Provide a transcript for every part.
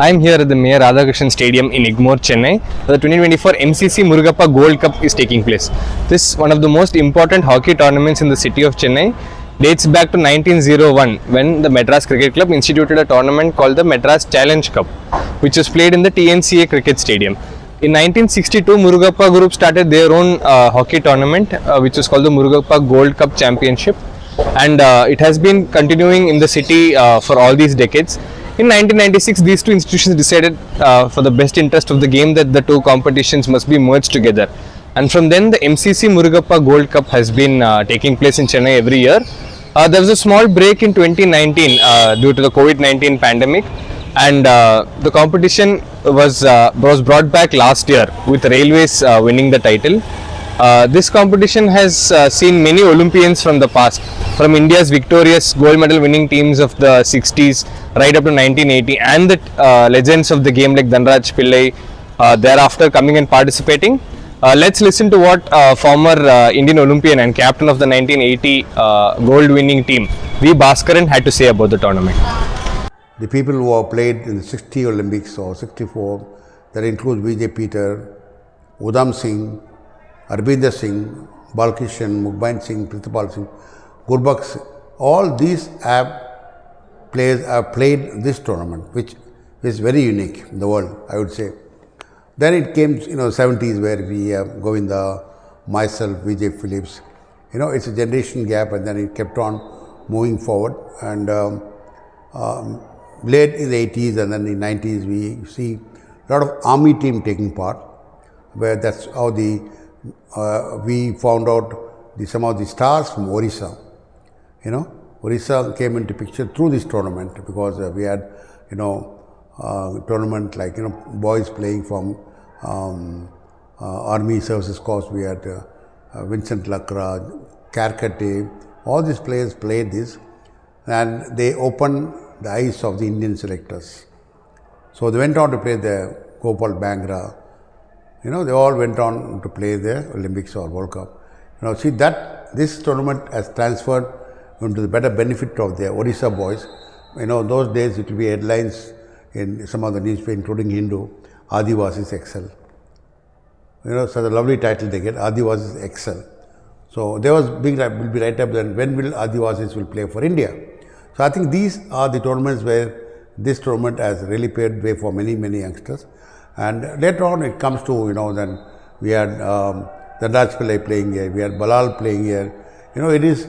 I am here at the Mayor Radhakrishnan Stadium in Igmore, Chennai. The 2024 MCC-Murugappa Gold Cup is taking place. This is one of the most important hockey tournaments in the city of Chennai. Dates back to 1901 when the Madras Cricket Club instituted a tournament called the Madras Challenge Cup, which was played in the TNCA Cricket Stadium. In 1962, Murugappa Group started their own hockey tournament, which was called the Murugappa Gold Cup Championship, and it has been continuing in the city for all these decades. In 1996, these two institutions decided for the best interest of the game that the two competitions must be merged together. And from then, the MCC-Murugappa Gold Cup has been taking place in Chennai every year. There was a small break in 2019 due to the COVID-19 pandemic, and the competition was brought back last year with Railways winning the title. This competition has seen many Olympians from the past, from India's victorious gold medal winning teams of the 60s right up to 1980, and the legends of the game like Dhanraj Pillai thereafter coming and participating. Let's listen to what former Indian Olympian and captain of the 1980 gold winning team V. Bhaskaran had to say about the tournament. The people who have played in the 60 Olympics or 64, that includes Vijay Peter, Udham Singh, Arvinder Singh, Balkishan, Mukbain Singh, Pritipal Singh, Gurbakh, all these players have played this tournament, which is very unique in the world, I would say. Then it came, 70s where we have Govinda, myself, Vijay Phillips. It's a generation gap, and then it kept on moving forward. And late in the 80s and then in the 90s, we see a lot of army team taking part, where that's how we found out some of the stars from Orissa. Orissa came into picture through this tournament because we had, tournament like, boys playing from Army Services Corps. We had Vincent Lakra, Karkate, all these players played this, and they opened the eyes of the Indian selectors. So they went on to play the Gopal Bangra. They all went on to play the Olympics or World Cup. See that this tournament has transferred into the better benefit of the Odisha boys. Those days it will be headlines in some of the newspapers, including Hindu, Adivasis Excel. Such a lovely title they get, Adivasis Excel. So there was will be right up then, when will Adivasis will play for India? So I think these are the tournaments where this tournament has really paved way for many, many youngsters. And later on it comes to, then we had Dhanraj Pillai playing here, we had Balal playing here. It is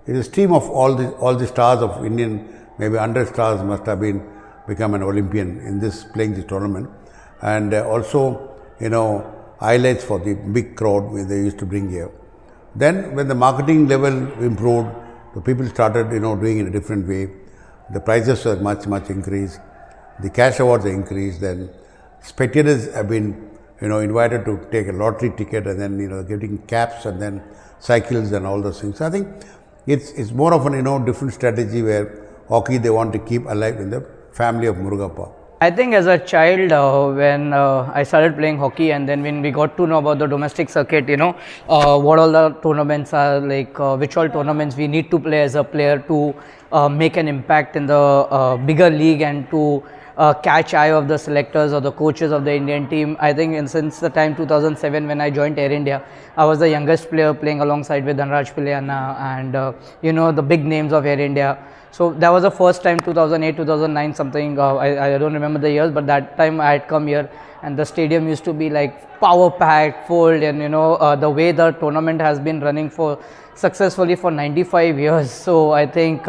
a team of all the stars of Indian, maybe 100 stars must have become an Olympian in playing this tournament. And also, highlights for the big crowd they used to bring here. Then when the marketing level improved, the people started, doing it in a different way. The prices were much, much increased. The cash awards are increased. Then spectators have been, invited to take a lottery ticket, and then, getting caps and then cycles and all those things. So I think it's more of an, different strategy where hockey they want to keep alive in the family of Murugappa. I think as a child, when I started playing hockey, and then when we got to know about the domestic circuit, what all the tournaments are, like which all tournaments we need to play as a player to make an impact in the bigger league and to catch eye of the selectors or the coaches of the Indian team. I think since the time 2007 when I joined Air India, I was the youngest player playing alongside with Dhanraj Pillai and the big names of Air India. So that was the first time, 2008, 2009 something, I don't remember the years, but that time I had come here and the stadium used to be like power packed, full, and the way the tournament has been running successfully for 95 years. So I think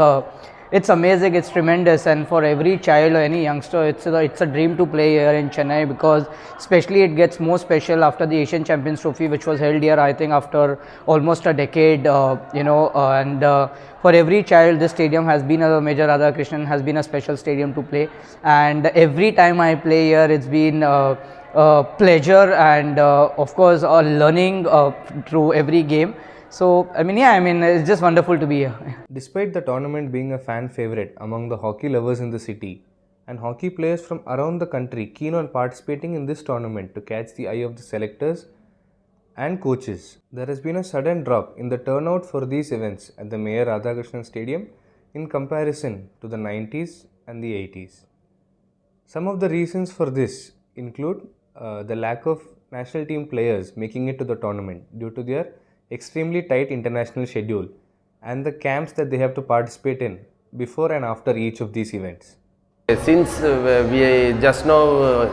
it's amazing, it's tremendous, and for every child or any youngster, it's a dream to play here in Chennai, because especially it gets more special after the Asian Champions Trophy, which was held here, I think, after almost a decade, and for every child, this stadium has been a Major Radhakrishnan, has been a special stadium to play, and every time I play here, it's been a pleasure and of course a learning through every game. So, it's just wonderful to be here. Despite the tournament being a fan favorite among the hockey lovers in the city, and hockey players from around the country keen on participating in this tournament to catch the eye of the selectors and coaches, there has been a sudden drop in the turnout for these events at the Mayor Radhakrishnan Stadium in comparison to the 90s and the 80s. Some of the reasons for this include the lack of national team players making it to the tournament due to their extremely tight international schedule and the camps that they have to participate in before and after each of these events. Since we just know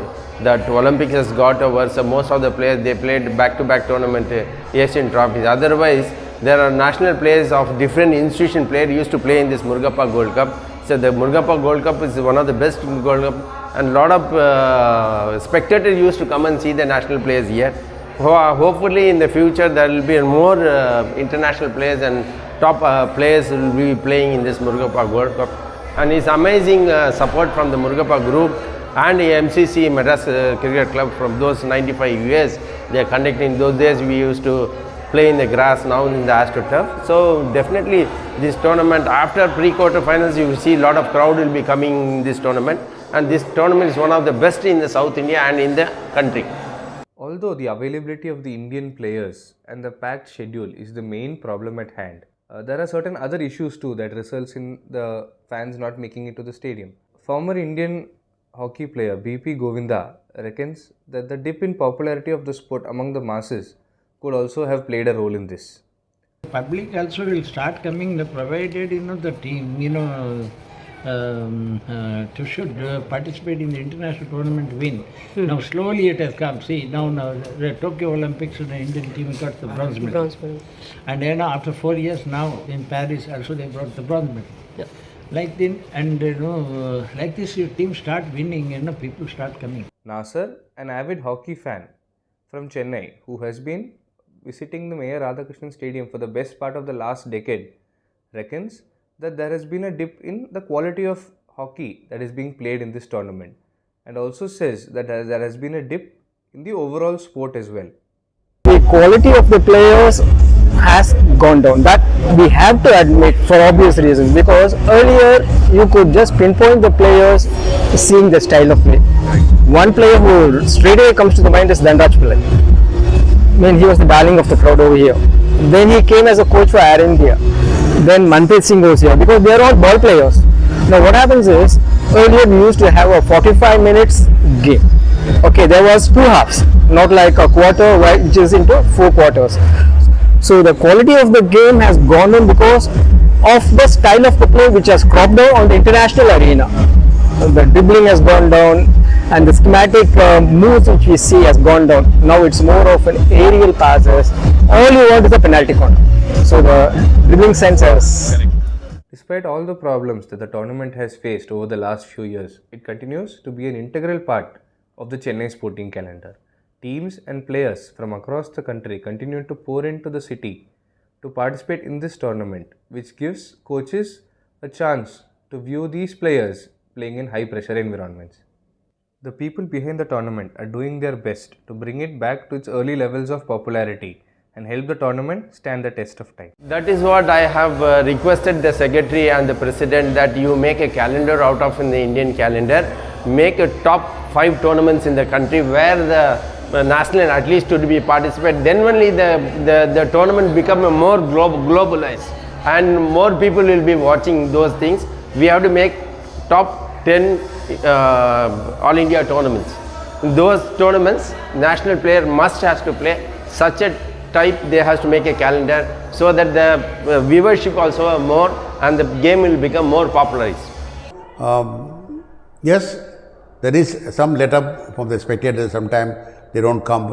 that Olympics has got over, so most of the players they played back-to-back tournament Asian trophies. Otherwise, there are national players of different institution players used to play in this Murugappa Gold Cup. So the Murugappa Gold Cup is one of the best Gold Cup, and a lot of spectators used to come and see the national players here. Hopefully, in the future there will be more international players and top players will be playing in this Murugappa Gold Cup. And it's amazing support from the Murugappa group and the MCC Madras Cricket Club from those 95 years they are conducting. Those days we used to play in the grass, now in the AstroTurf. So definitely this tournament, after pre-quarter finals, you will see a lot of crowd will be coming in this tournament, and this tournament is one of the best in the South India and in the country. Although the availability of the Indian players and the packed schedule is the main problem at hand, there are certain other issues too that results in the fans not making it to the stadium. Former Indian hockey player BP Govinda reckons that the dip in popularity of the sport among the masses could also have played a role in this. Public also will start coming, provided the team should participate in the international tournament win. Now slowly it has come. See now the Tokyo Olympics, the Indian team got the bronze medal. And then after 4 years now in Paris also they brought the bronze medal. Yeah. Like then, and like this, your team start winning, people start coming. Nasser, an avid hockey fan from Chennai, who has been visiting the Mayor Radhakrishnan Stadium for the best part of the last decade, reckons that there has been a dip in the quality of hockey that is being played in this tournament, and also says that there has been a dip in the overall sport as well. The quality of the players has gone down. That we have to admit for obvious reasons, because earlier you could just pinpoint the players seeing the style of play. One player who straight away comes to the mind is Dhanraj Pillai. I mean, he was the darling of the crowd over here. Then he came as a coach for Air India. Then Manpreet Singh was here, because they are all ball players. Now what happens is, earlier we used to have a 45 minutes game. Okay, there was 2 halves, not like a quarter which is into 4 quarters. So the quality of the game has gone down because of the style of the play which has cropped down on the international arena. The dribbling has gone down and the schematic moves which we see has gone down. Now it's more of an aerial passes. All you want is a penalty corner. So the dribbling sense has... Despite all the problems that the tournament has faced over the last few years, it continues to be an integral part of the Chennai sporting calendar. Teams and players from across the country continue to pour into the city to participate in this tournament, which gives coaches a chance to view these players playing in high pressure environments. The people behind the tournament are doing their best to bring it back to its early levels of popularity and help the tournament stand the test of time. That is what I have requested the secretary and the president, that you make a calendar out of in the Indian calendar, make a top 5 tournaments in the country where the national at least to be participate. Then only the tournament become a more globalized and more people will be watching those things. We have to make top 10 all India tournaments. In those tournaments, national player must has to play such a type. They has to make a calendar so that the viewership also more and the game will become more popularized. Yes, there is some let up from the spectators. Sometimes they don't come.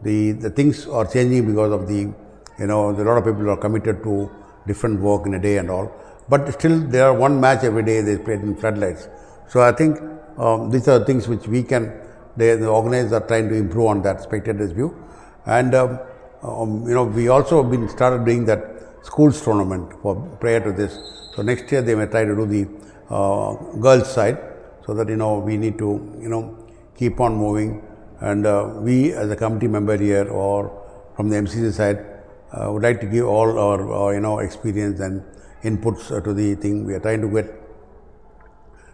The things are changing because of the a lot of people are committed to different work in a day and all. But still, there are one match every day they played in floodlights. So I think these are things which we can. The organizers are trying to improve on that spectators' view, and we also been started doing that schools tournament for prior to this. So next year they may try to do the girls side, so that we need to keep on moving, and we as a committee member here or from the MCC side would like to give all our experience and inputs to the thing. We are trying to get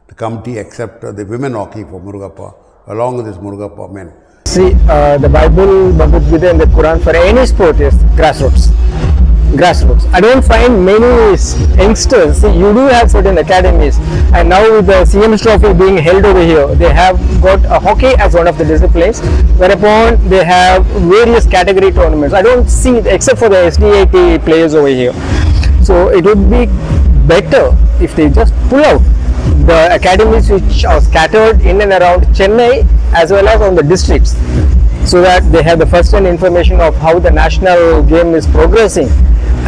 the committee accept the women hockey for Murugappa along with this Murugappa men. See, the Bible, Bhagavad Gita and the Quran for any sport is grassroots. grassroots. I don't find many youngsters. See, you do have certain academies, and now with the CM's trophy being held over here, they have got a hockey as one of the disciplines, whereupon they have various category tournaments. I don't see, except for the SDAT players over here. So it would be better if they just pull out the academies which are scattered in and around Chennai as well as on the districts, so that they have the first hand information of how the national game is progressing.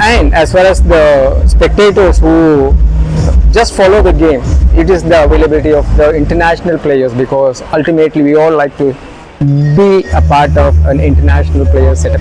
And as far as the spectators who just follow the game, it is the availability of the international players, because ultimately we all like to be a part of an international player setup.